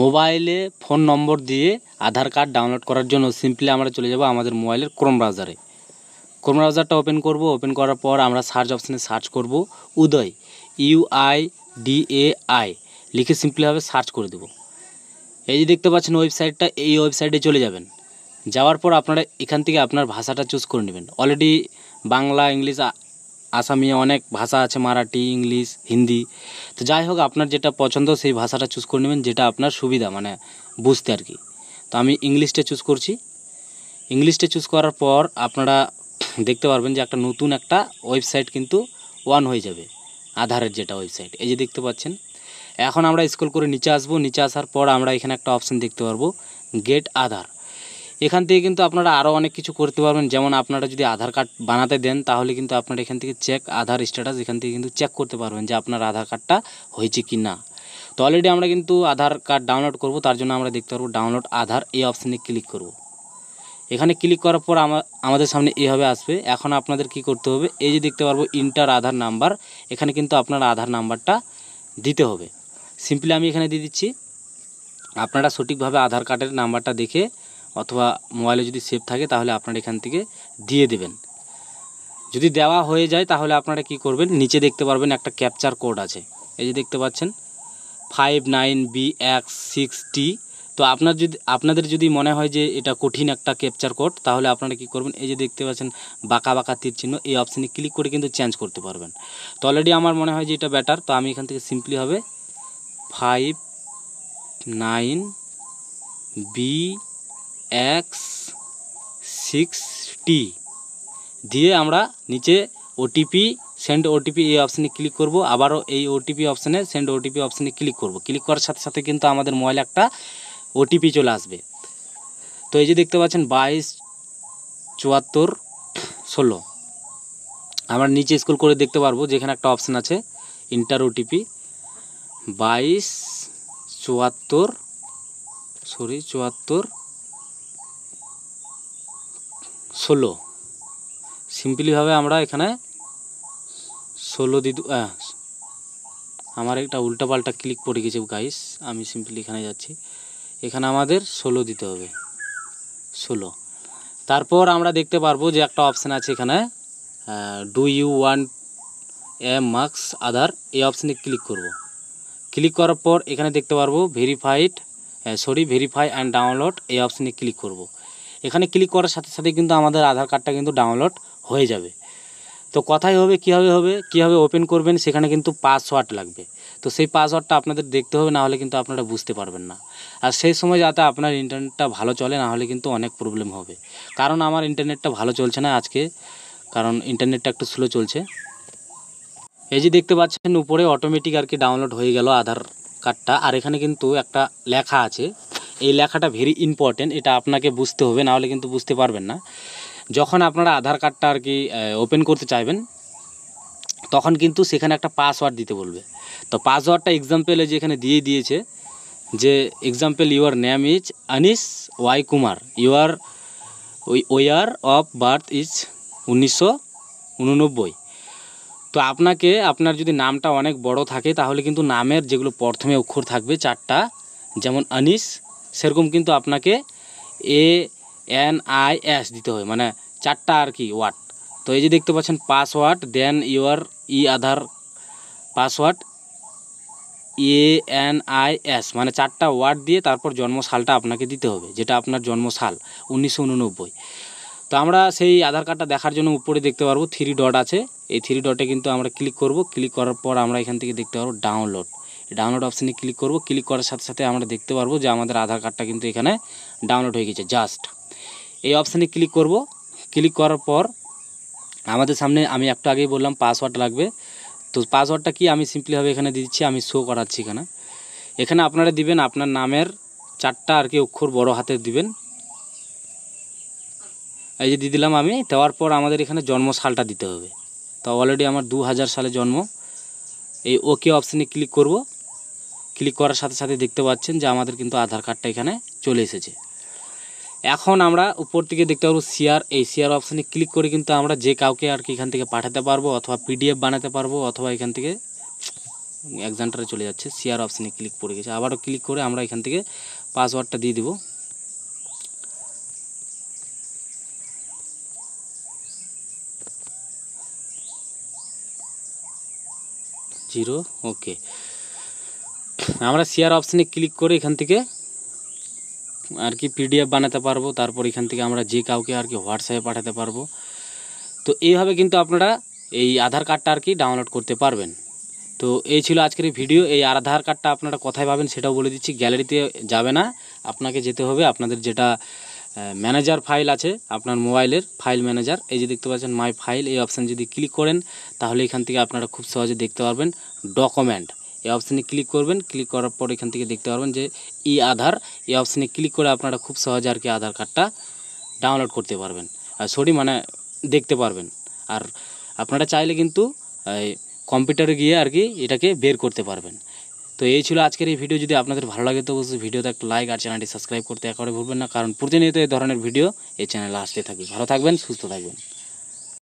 মোবাইলে ফোন নম্বর দিয়ে আধার card download করার জন্য সিম্পলি আমরা চলে যাব আমাদের মোবাইলের ক্রোম ব্রাউজারে। ক্রোম ব্রাউজারটা ওপেন করব। ওপেন করার পর আমরা সার্চ অপশানে সার্চ করব উদয়, UIDAI লিখে সিম্পলিভাবে সার্চ করে দেব। এই যে দেখতে পাচ্ছেন ওয়েবসাইটটা, এই ওয়েবসাইটে চলে যাবেন। যাওয়ার পর আপনারা এখান থেকে আপনার ভাষাটা চুজ করে নেবেন। অলরেডি বাংলা, ইংলিশ, আসামি অনেক ভাষা আছে, মারাঠি, ইংলিশ, হিন্দি। তো যাই হোক, আপনার যেটা পছন্দ সেই ভাষাটা চুজ করে নেবেন, যেটা আপনার সুবিধা মানে বুঝতে আর কি। তো আমি ইংলিশটা চুজ করছি। ইংলিশটা চুজ করার পর আপনারা দেখতে পারবেন যে একটা নতুন একটা ওয়েবসাইট কিন্তু ওয়ান হয়ে যাবে, আধারের যেটা ওয়েবসাইট। এই যে দেখতে পাচ্ছেন। এখন আমরা স্ক্রল করে নিচে আসবো। নিচে আসার পর আমরা এখানে একটা অপশান দেখতে পারবো, গেট আধার। এখান থেকে কিন্তু আপনারা আরও অনেক কিছু করতে পারবেন। যেমন আপনারা যদি আধার কার্ড বানাতে দেন তাহলে কিন্তু আপনারা এখান থেকে চেক আধার স্ট্যাটাস এখান থেকে কিন্তু চেক করতে পারবেন যে আপনার আধার কার্ডটা হয়েছে কি না। তো অলরেডি আমরা কিন্তু আধার কার্ড ডাউনলোড করব, তার জন্য আমরা দেখতে পারবো ডাউনলোড আধার, এই অপশানে ক্লিক করব। এখানে ক্লিক করার পর আমাদের সামনে এইভাবে আসবে। এখন আপনাদের কি করতে হবে, এই যে দেখতে পারবো ইন্টার আধার নাম্বার, এখানে কিন্তু আপনার আধার নাম্বারটা দিতে হবে। সিম্পলি আমি এখানে দিয়ে দিচ্ছি। আপনারা সঠিকভাবে আধার কার্ডের নাম্বারটা দেখে অথবা মোবাইলে যদি সেভ থাকে তাহলে আপনারা এখান থেকে দিয়ে দেবেন। যদি দেওয়া হয়ে যায় তাহলে আপনারা কি করবেন, নিচে দেখতে পারবেন একটা ক্যাপচার কোড আছে। এই যে দেখতে পাচ্ছেন 59BX6T। তো আপনাদের যদি মনে হয় যে এটা কঠিন একটা ক্যাপচার কোড, তাহলে আপনারা কি করবেন, এই যে দেখতে পাচ্ছেন বাঁকা বাঁকা তীর চিহ্ন, এই অপশানে ক্লিক করে কিন্তু চেঞ্জ করতে পারবেন। তো অলরেডি আমার মনে হয় যে এটা বেটার। তো আমি এখান থেকে সিম্পলি হবে 59BX6T দিয়ে আমরা নিচে ওটিপি, সেন্ড ওটিপি, এই অপশানে ক্লিক করব। আবারও এই ওটিপি অপশানে, সেন্ড ওটিপি অপশানে ক্লিক করব। ক্লিক করার সাথে সাথে কিন্তু আমাদের মোবাইলে একটা ওটিপি চলে আসবে। তো এই যে দেখতে পাচ্ছেন 227416। আমরা নিচে স্ক্রল করে দেখতে পারবো যেখানে একটা অপশান আছে ইন্টার ওটিপি 7416। সিম্পলিভাবে আমরা এখানে 16 আমার একটা উল্টাপাল্টা ক্লিক পড়ে গেছে গাইস। আমি সিম্পলি এখানে যাচ্ছি, এখানে আমাদের 16 দিতে হবে, 16। তারপর আমরা দেখতে পারবো যে একটা অপশান আছে এখানে, do you want a masked Aadhaar, এই অপশানে ক্লিক করব। ক্লিক করার পর এখানে দেখতে পারবো ভেরিফাই অ্যান্ড ডাউনলোড, এই অপশানে ক্লিক করব। এখানে ক্লিক করার সাথে সাথে কিন্তু আমাদের আধার কার্ডটা কিন্তু ডাউনলোড হয়ে যাবে। তো কথাই হবে কীভাবে ওপেন করবেন, সেখানে কিন্তু পাসওয়ার্ড লাগবে। তো সেই পাসওয়ার্ডটা আপনাদের দেখতে হবে, না হলে কিন্তু আপনারা বুঝতে পারবেন না। আর সেই সময় যাতে আপনার ইন্টারনেটটা ভালো চলে, না হলে কিন্তু অনেক প্রবলেম হবে। কারণ আমার ইন্টারনেটটা ভালো চলছে না আজকে, কারণ ইন্টারনেটটা একটু স্লো চলছে। এই যে দেখতে পাচ্ছেন উপরে অটোমেটিক আর কি ডাউনলোড হয়ে গেল আধার কার্ডটা। আর এখানে কিন্তু একটা লেখা আছে, এই লেখাটা ভেরি ইম্পর্টেন্ট, এটা আপনাকে বুঝতে হবে, না হলে কিন্তু বুঝতে পারবেন না। যখন আপনারা আধার কার্ডটা আর কি ওপেন করতে চাইবেন, তখন কিন্তু সেখানে একটা পাসওয়ার্ড দিতে বলবে। তো পাসওয়ার্ডটা এক্সাম্পলে যেখানে দিয়ে দিয়েছে যে example your name is Anis Y Kumar, your year of birth is 1989। তো আপনার যদি নামটা অনেক বড় থাকে তাহলে কিন্তু নামের যেগুলো প্রথমে অক্ষর থাকবে 4টা, যেমন আনিস, সেরকম কিন্তু আপনাকে ANIS দিতে হবে, মানে 4টা আর কি ওয়ার্ড। তো এই যে দেখতে পাচ্ছেন password, then your Aadhaar password ANIS, মানে 4টা ওয়ার্ড দিয়ে তারপর জন্মসালটা আপনাকে দিতে হবে, যেটা আপনার জন্মসাল 1989। তো আমরা সেই আধার কার্ডটা দেখার জন্য উপরে দেখতে পারবো 3 ডট আছে, এই 3 ডটে কিন্তু আমরা ক্লিক করব। ক্লিক করার পর আমরা এখান থেকে দেখতে পারবো ডাউনলোড অপশানে ক্লিক করব। ক্লিক করার সাথে সাথে আমরা দেখতে পারবো যে আমাদের আধার কার্ডটা কিন্তু এখানে ডাউনলোড হয়ে গেছে। জাস্ট এই অপশানে ক্লিক করব। ক্লিক করার পর আমাদের সামনে, আমি একটু আগেই বললাম পাসওয়ার্ড লাগবে। তো পাসওয়ার্ডটা কি আমি সিম্পলিভাবে এখানে দিয়ে দিচ্ছি, আমি শো করাচ্ছি এখানে আপনারা দিবেন আপনার নামের 4টা আর কি অক্ষর বড় হাতের দিবেন। এই যে দিয়ে দিলাম আমি। দেওয়ার পর আমাদের এখানে জন্মসালটা দিতে হবে। তো অলরেডি আমার 2000 সালে জন্ম। এই ওকে অপশানে ক্লিক করব। ক্লিক করার সাথে সাথে দেখতে পাচ্ছেন যে আমাদের কিন্তু আধার কার্ডটা এখানে চলে এসেছে। এখন আমরা উপর থেকে দেখতে পারবো শেয়ার অপশানে ক্লিক করে কিন্তু আমরা যে কাউকে আর কি এখান থেকে পাঠাতে পারবো, অথবা PDF বানাতে পারবো, অথবা এখান থেকে এক্সান্টারে চলে যাচ্ছে, শেয়ার অপশানে ক্লিক পড়ে গেছে। আবারও ক্লিক করে আমরা এখান থেকে পাসওয়ার্ডটা দিয়ে দেবো। জিরো, ওকে। আমরা শেয়ার অপশানে ক্লিক করে এখান থেকে আর কি পিডিএফ বানাতে পারবো, তারপর এখান থেকে আমরা যে কাউকে আর কি হোয়াটসঅ্যাপে পাঠাতে পারবো। তো এইভাবে কিন্তু আপনারা এই আধার কার্ডটা আর কি ডাউনলোড করতে পারবেন। তো এই ছিল আজকের এই ভিডিও। এই আধার কার্ডটা আপনারা কোথায় পাবেন সেটাও বলে দিচ্ছি। গ্যালারিতে যাবে না, আপনাকে যেতে হবে আপনাদের যেটা ম্যানেজার ফাইল আছে আপনার মোবাইলের, ফাইল ম্যানেজার, এই যে দেখতে পাচ্ছেন মাই ফাইল, এই অপশান যদি ক্লিক করেন তাহলে এখান থেকে আপনারা খুব সহজে দেখতে পারবেন ডকুমেন্ট, এই অপশানে ক্লিক করবেন। ক্লিক করার পর এখান থেকে দেখতে পারবেন যে ই আধার, এই অপশানে ক্লিক করে আপনারা খুব সহজে আর কি আধার কার্ডটা ডাউনলোড করতে পারবেন, মানে দেখতে পারবেন। আর আপনারা চাইলে কিন্তু কম্পিউটারে গিয়ে আর কি এটাকে বের করতে পারবেন। তো এই ছিল আজকের এই ভিডিও। যদি আপনাদের ভালো লাগে তো অবশ্যই ভিডিওতে একটা লাইক আর চ্যানেলটি সাবস্ক্রাইব করতে একেবারে ভুলবেন না, কারণ প্রতিনিয়ত এই ধরনের ভিডিও এই চ্যানেলে আসতে থাকবে। ভালো থাকবেন, সুস্থ থাকবেন।